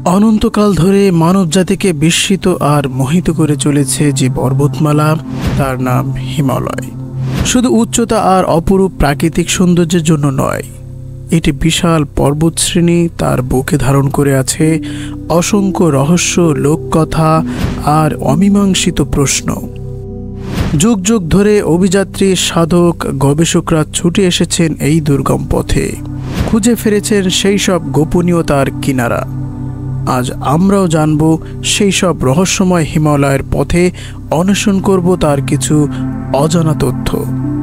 অনন্তকাল ধরে মানবজাতিকে বিস্মিত আর মোহিত করে চলেছে যে পর্বতমালা, তার নাম হিমালয়। শুধু উচ্চতা আর অপরূপ প্রাকৃতিক সৌন্দর্যের জন্য নয়, এটি বিশাল পর্বতশ্রেণী তার বুকে ধারণ করে আছে অসংখ্য রহস্য, লোককথা আর অমীমাংসিত প্রশ্ন। যুগ যুগ ধরে অভিযাত্রী, সাধক, গবেষকরা ছুটে এসেছেন এই দুর্গম পথে, খুঁজে ফিরেছেন সেই সব গোপনীয়তার কিনারা। আজ আমরাও জানব সেই সব রহস্যময় হিমালয়ের পথে, অন্বেষণ করব তার কিছু অজানা তথ্য।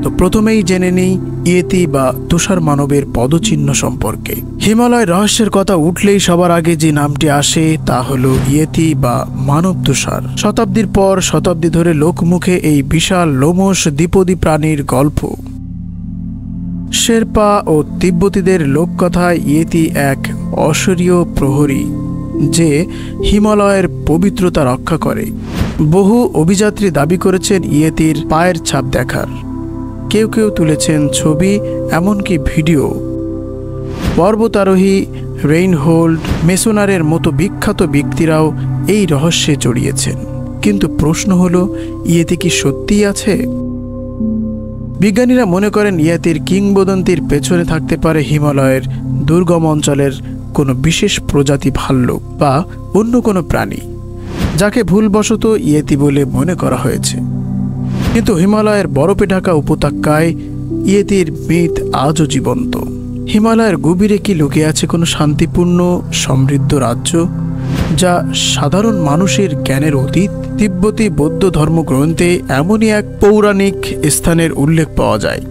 তো প্রথমেই জেনে নিই ইয়েতি বা তুষার মানবের পদচিহ্ন সম্পর্কে। হিমালয় রহস্যের কথা উঠলেই সবার আগে যে নামটি আসে তা হলো ইয়েতি বা মানব তুষার। শতাব্দীর পর শতাব্দী ধরে লোকমুখে এই বিশাল লোমশ দ্বিপদী প্রাণীর গল্প। শেরপা ও তিব্বতীদের লোককথায় ইয়েতি এক অশরীয় প্রহরী যে হিমালয়ের পবিত্রতা রক্ষা করে। বহু অভিযাত্রী দাবি করেছেন ইয়েতির পায়ের ছাপ দেখার। কেউ কেউ তুলেছেন ছবি, এমনকি ভিডিও। পর্বতারোহী রেইনহোল্ড মেসোনারের মতো বিখ্যাত ব্যক্তিরাও এই রহস্যে জড়িয়েছেন। কিন্তু প্রশ্ন হলো, ইয়েতি কি সত্যিই আছে? বিজ্ঞানীরা মনে করেন ইয়েতির কিংবদন্তির পেছনে থাকতে পারে হিমালয়ের দুর্গম অঞ্চলের কোনো বিশেষ প্রজাতি ভাল্লুক বা অন্য কোনো প্রাণী, যাকে ভুলবশত ইয়েতি বলে মনে করা হয়েছে। কিন্তু হিমালয়ের বরফে ঢাকা উপত্যকায় ইয়েতির মিথ আজও জীবন্ত। হিমালয়ের গভীরে কি লুকিয়ে আছে কোনো শান্তিপূর্ণ সমৃদ্ধ রাজ্য, যা সাধারণ মানুষের জ্ঞানের অতীত? তিব্বতী বৌদ্ধ ধর্মগ্রন্থে এমনই এক পৌরাণিক স্থানের উল্লেখ পাওয়া যায়,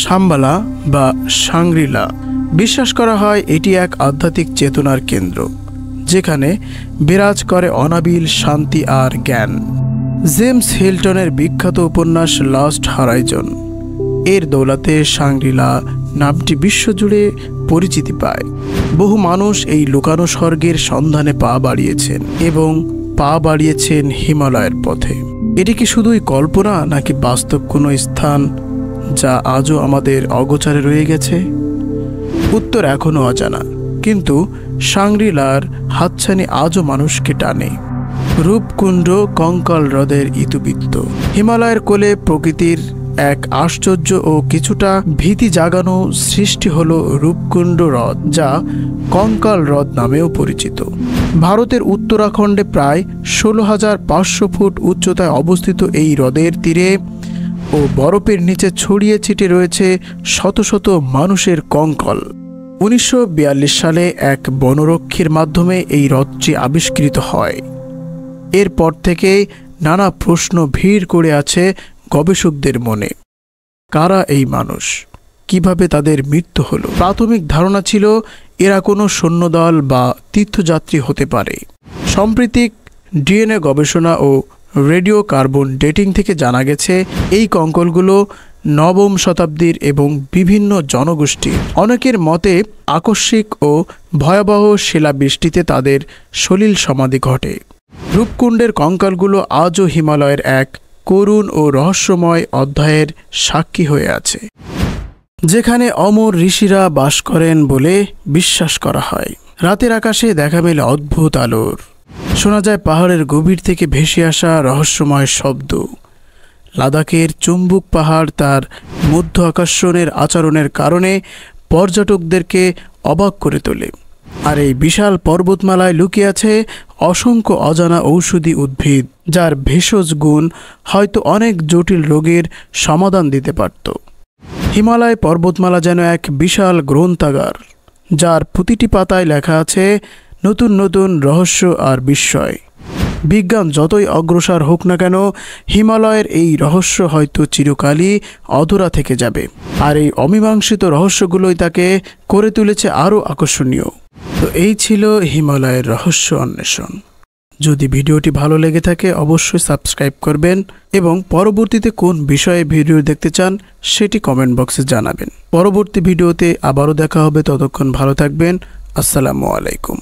শাম্বালা বা সাংগ্রিলা। বিশ্বাস করা হয় এটি এক আধ্যাত্মিক চেতনার কেন্দ্র, যেখানে বিরাজ করে অনাবিল শান্তি আর জ্ঞান। জেমস হিল্টনের বিখ্যাত উপন্যাস লাস্ট হরাইজন এর দৌলতে সাংগ্রিলা নামটি বিশ্বজুড়ে পরিচিতি পায়। বহু মানুষ এই লুকানো স্বর্গের সন্ধানে পা বাড়িয়েছেন এবং পা বাড়িয়েছেন হিমালয়ের পথে। এটি কি শুধুই কল্পনা, নাকি বাস্তব কোনো স্থান যা আজও আমাদের অগোচরে রয়ে গেছে? উত্তর এখনও অজানা, কিন্তু সাংগ্রিলার হাতছানি আজও মানুষকে টানে। রূপকুণ্ড কঙ্কাল হ্রদের ইতিবৃত্ত। হিমালয়ের কোলে প্রকৃতির এক আশ্চর্য ও কিছুটা ভীতি জাগানো সৃষ্টি হলো রূপকুণ্ড হ্রদ, যা কঙ্কাল হ্রদ নামেও পরিচিত। ভারতের উত্তরাখণ্ডে প্রায় 16,500 ফুট উচ্চতায় অবস্থিত এই হ্রদের তীরে ও বরফের নিচে ছড়িয়ে ছিটে রয়েছে শত শত মানুষের কঙ্কাল। 1942 সালে এক বনরক্ষীর মাধ্যমে এই হ্রদটি আবিষ্কৃত হয়। এরপর থেকে নানা প্রশ্ন ভিড় করে আছে গবেষকদের মনে। কারা এই মানুষ? কিভাবে তাদের মৃত্যু হলো? প্রাথমিক ধারণা ছিল এরা কোনো সৈন্যদল বা তীর্থযাত্রী হতে পারে। সাম্প্রতিক ডিএনএ গবেষণা ও রেডিও কার্বন ডেটিং থেকে জানা গেছে এই কঙ্কালগুলো নবম শতাব্দীর এবং বিভিন্ন জনগোষ্ঠীর। অনেকের মতে আকস্মিক ও ভয়াবহ শিলাবৃষ্টিতে তাদের সলিল সমাধি ঘটে। রূপকুণ্ডের কঙ্কালগুলো আজও হিমালয়ের এক করুণ ও রহস্যময় অধ্যায়ের সাক্ষী হয়ে আছে, যেখানে অমর ঋষিরা বাস করেন বলে বিশ্বাস করা হয়। রাতের আকাশে দেখা মেলে অদ্ভুত আলোর, শোনা যায় পাহাড়ের গভীর থেকে ভেসে আসা রহস্যময় শব্দ। লাদাখের চুম্বুক পাহাড় তার মধ্য আকর্ষণের আচরণের কারণে পর্যটকদেরকে অবাক করে তোলে। আর এই বিশাল পর্বতমালায় লুকিয়ে আছে অসংখ্য অজানা ঔষধি উদ্ভিদ, যার ভেষজ গুণ হয়তো অনেক জটিল রোগের সমাধান দিতে পারত। হিমালয় পর্বতমালা যেন এক বিশাল গ্রন্থাগার, যার প্রতিটি পাতায় লেখা আছে নতুন নতুন রহস্য আর বিস্ময়। বিজ্ঞান যতই অগ্রসর হোক না কেন, হিমালয়ের এই রহস্য হয়তো চিরকালই অধরা থেকে যাবে। আর এই অমীমাংসিত রহস্যগুলোই তাকে করে তুলেছে আরও আকর্ষণীয়। তো এই ছিল হিমালয়ের রহস্য অন্বেষণ। যদি ভিডিওটি ভালো লেগে থাকে অবশ্যই সাবস্ক্রাইব করবেন এবং পরবর্তীতে কোন বিষয়ে ভিডিও দেখতে চান সেটি কমেন্ট বক্সে জানাবেন। পরবর্তী ভিডিওতে আবারও দেখা হবে, ততক্ষণ ভালো থাকবেন। আসসালামু আলাইকুম।